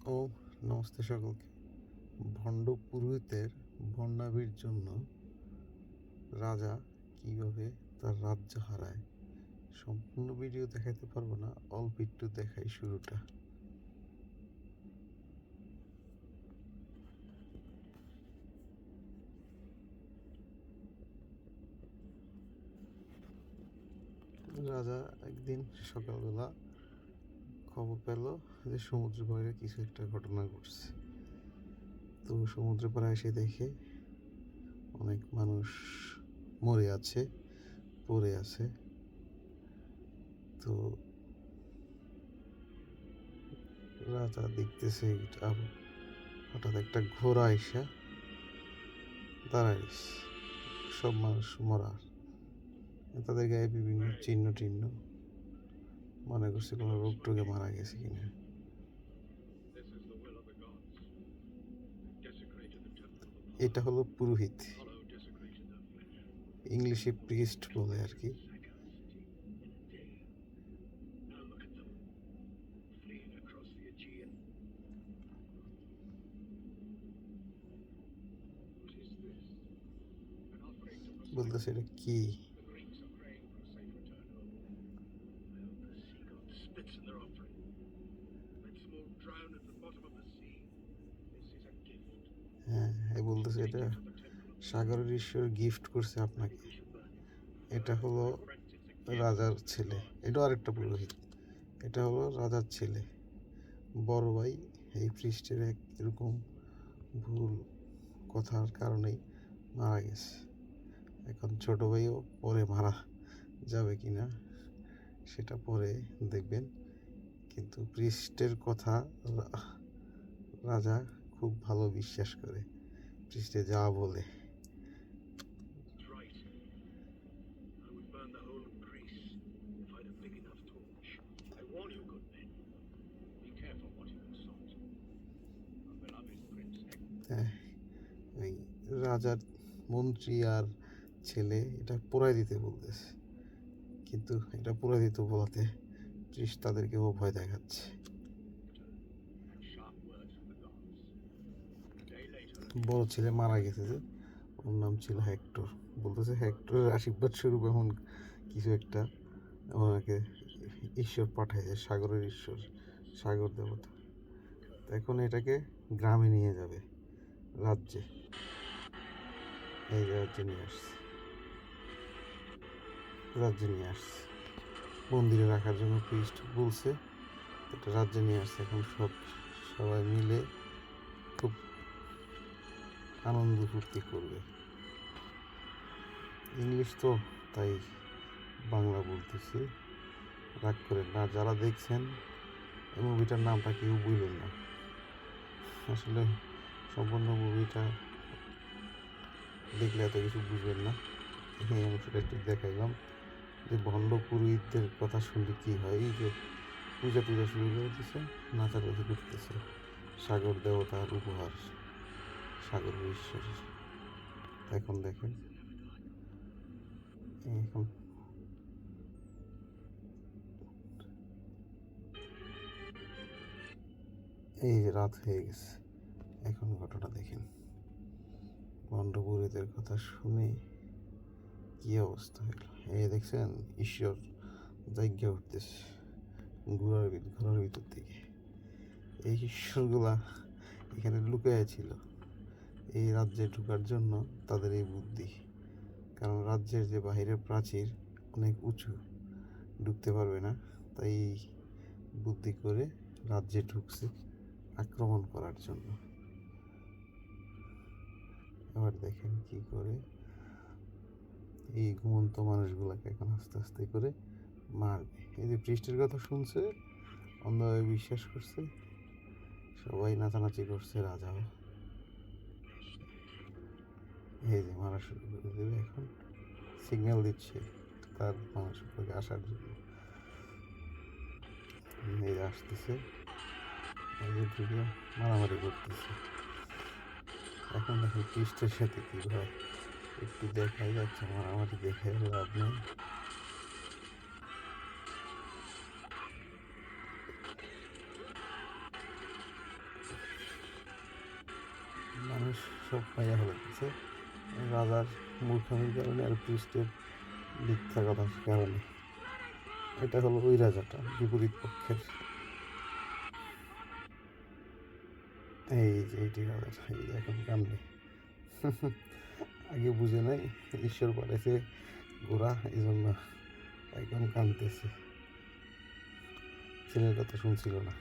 ও নমস্তে সকলকে। ভণ্ড পুরোহিতের ভণ্ডামির জন্য রাজা কিভাবে তার রাজ্য হারায়, সম্পূর্ণ ভিডিও দেখাতে পারবো না, অল্প একটু দেখাই শুরুটা। রাজা একদিন সকালবেলা খবর পেল যে সমুদ্র পাড়ে কিছু একটা ঘটনা ঘটছে। তো সমুদ্র পাড়ে এসে দেখে অনেক মানুষ মরে আছে, পড়ে আছে। তো রাজা দেখতেছে হঠাৎ একটা ঘোড়া এসে দাঁড়াইস, সব মানুষ মরা, তাদের গায়ে বিভিন্ন চিহ্ন টিহ্ন, মনে করছে কোনো রোগ টোগে মারা গেছে কিনা। এটা হলো পুরোহিত, ইংলিশে প্রিস্ট বলে আর কি। বলতেছে এটা কি? হ্যাঁ, বলতেছে এটা সাগরের ঈশ্বর গিফট করছে আপনাকে। এটা হলো রাজার ছেলে, এটা আরেকটা পুরোহিত। এটা হলো রাজার ছেলে, বড় ভাই। এই পৃষ্ঠের এক এরকম ভুল কথার কারণেই মারা গেছে। এখন ছোট ভাইও পরে মারা যাবে কিনা সেটা পরে দেখবেন, কিন্তু পৃষ্ঠের কথা রাজা খুব ভালো বিশ্বাস করে, পৃষ্ঠে যা বলে। ওই রাজার মন্ত্রী আর ছেলে এটা পোড়াই দিতে বলতেছে, কিন্তু এটা পোড়াই দিতে বলাতে পৃষ্ঠ তাদেরকেও ভয় দেখাচ্ছে। বড় ছেলে মারা গেছে, যে ওর নাম ছিল হেক্টর। বলতেছে হেক্টরের আশীর্বাদ স্বরূপ এমন কিছু একটা ওনাকে ঈশ্বর পাঠাইছে, সাগরের ঈশ্বর, সাগর দেবতা। এখন এটাকে গ্রামে নিয়ে যাবে, রাজ্যে। এই রাজ্যে নিয়ে আসছে, রাজ্যে নিয়ে আসছে মন্দিরে রাখার জন্য প্রিস্ট বলছে, এটা রাজ্যে নিয়ে আসছে। এখন সবাই মিলে খুব আনন্দ ফুর্তি করবে। ইংলিশ তো, তাই বাংলা বলতেছি, রাগ করেন না। যারা দেখছেন এই মুভিটার নামটা কেউ বুঝলেন না, আসলে সম্পূর্ণ মুভিটা দেখলে এত কিছু বুঝবেন না। এই অংশটা একটু দেখাইলাম যে ভণ্ড পুরোহিতদের কথা শুনলে কী হয়। এই যে পূজা টুজা শুরু করে দিচ্ছে, নাচানাচি করতেছে, সাগর দেবতার উপহার, সাগর ঈশ্বরের। এখন দেখেন, এখন এই যে রাত হয়ে গেছে, এখন ঘটনা দেখেন। ভণ্ড পুরোহিতের কথা শুনে কি অবস্থা হইল। এই দেখছেন ঈশ্বর জায়গা উঠতেছে ঘোড়ার ভিতর থেকে। এই ঈশ্বরগুলা এখানে লুকায় ছিল এই রাজ্যে ঢোকার জন্য, তাদের এই বুদ্ধি। কারণ রাজ্যের যে বাহিরের প্রাচীর অনেক উঁচু, ঢুকতে পারবে না, তাই বুদ্ধি করে রাজ্যে ঢুকছে আক্রমণ করার জন্য। এবার দেখেন কি করে এই ঘুমন্ত মানুষগুলাকে এখন আস্তে আস্তে করে মারবে। এই যে পৃষ্ঠের কথা শুনছে, অন্ধভাবে বিশ্বাস করছে, সবাই নাচানাচি করছে, রাজাও। এই যে মারা শুরু করে দেবে, এখন সিগন্যাল দিচ্ছে তার মানুষ আসার জন্য। এই যে আসতেছে, এই যে ঢুকে মারামারি করতেছে। এখন দেখেন পৃষ্ঠের সাথে কি হয়, একটু দেখাই যাচ্ছে, মারামারি দেখে লাভ নেই। সব পাইয়া ফেলাচ্ছে রাজার মূর্খামির কারণে আর পৃষ্ঠের মিথ্যা কথার কারণে। এটা হলো ওই রাজাটা বিপরীত পক্ষের। এই যে এইটি রাজা, এই যে এখন কান্দে। আগে বুঝে নাই ঈশ্বর পাঠাইছে গোরা, এই জন্য এখন কাঁদতেছে, ছেলের কথা শুনছিল না।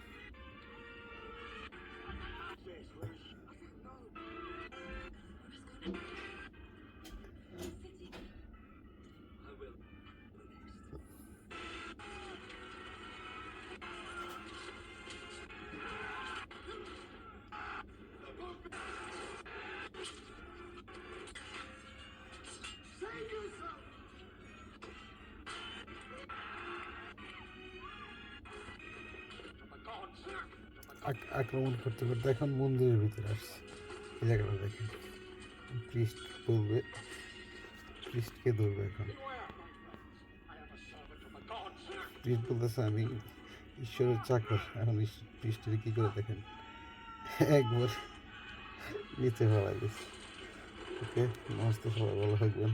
আক্রমণ করতে করতে এখন মন্দিরের ভিতরে আসছে। এই জায়গাটা দেখেন, প্রিস্ট বলবে, প্রিস্টকে ধরবে এখন। প্রিস্ট বলতেছে আমি ঈশ্বরের চাকর। এখন প্রিস্টের কি করে দেখেন, একবার নিচে ফেলা গেছে। ওকে, নমস্তে, সবাই ভালো থাকবেন।